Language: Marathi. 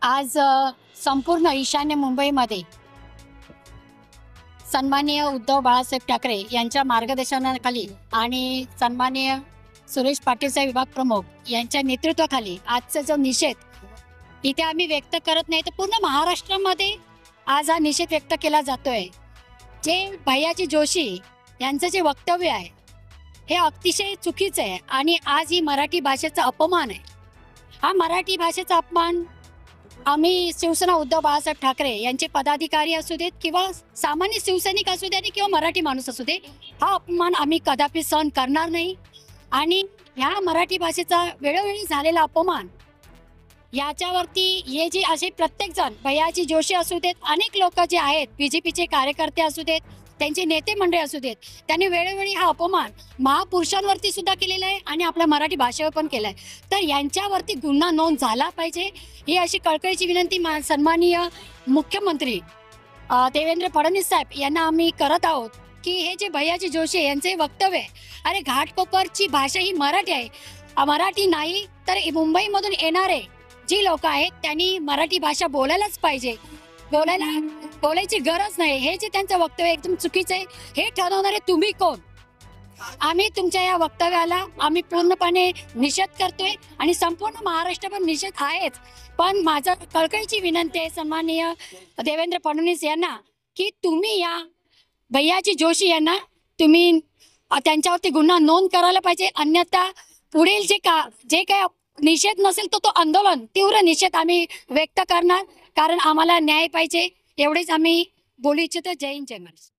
आज संपूर्ण ईशान्य मुंबईमध्ये सन्माननीय उद्धव बाळासाहेब ठाकरे यांच्या मार्गदर्शनाखाली आणि सन्माननीय सुरेश पाटील साहेब विभाग प्रमुख यांच्या नेतृत्वाखाली आजचा जो निषेध इथे आम्ही व्यक्त करत नाही, तर पूर्ण महाराष्ट्रामध्ये आज हा निषेध व्यक्त केला जातोय। जे भैयाजी जोशी यांचं जे वक्तव्य आहे हे अतिशय चुकीचं आहे आणि आज ही मराठी भाषेचा अपमान आहे। हा मराठी भाषेचा अपमान आम्ही शिवसेना उद्धव बाळासाहेब ठाकरे यांचे पदाधिकारी असू देत किंवा सामान्य शिवसैनिक असू दे किंवा मराठी माणूस असू दे, हा अपमान आम्ही कदापि सहन करणार नाही। आणि ह्या मराठी भाषेचा वेळोवेळी झालेला अपमान याच्यावरती हे जे असे प्रत्येक जण भैयाजी जोशी असू देत, अनेक लोक जे आहेत बीजेपीचे कार्यकर्ते असू देत, त्यांचे नेते मंडळी असू देत, त्यांनी वेळोवेळी हा अपमान महापुरुषांवरती सुद्धा केलेला आहे आणि आपल्या मराठी भाषेवर पण केला आहे। तर यांच्यावरती गुन्हा नोंद झाला पाहिजे ही अशी कळकळीची विनंती सन्माननीय मुख्यमंत्री देवेंद्र फडणवीस साहेब यांना आम्ही करत आहोत की हे जे भैयाजी जोशी यांचे वक्तव्य आहे, अरे घाटकोपरची भाषा ही मराठी आहे, मराठी नाही तर मुंबईमधून येणारे जी लोक आहेत त्यांनी मराठी भाषा बोलायलाच पाहिजे, बोलायची गरज नाही। हे जे त्यांचं वक्तव्य एकदम चुकीचं आहे, हे ठरवणारे तुम्ही कोण? आम्ही तुमच्या या वक्तव्याला आम्ही पूर्णपणे निषेध करतोय आणि संपूर्ण महाराष्ट्रभर निषेध आहेच। पण माझं कळकळीची विनंती आहे सन्माननीय देवेंद्र फडणवीस यांना की तुम्ही या भैयाजी जोशी यांना तुम्ही त्यांच्यावरती गुन्हा नोंद करायला पाहिजे, अन्यथा पुढील जे काय निषेध नसेल तो आंदोलन तीव्र निषेध आम्ही व्यक्त करणार, कारण आम्हाला न्याय पाहिजे एवढेच आम्ही बोलू इच्छितो। जय हिंद, जय महाराष्ट्र।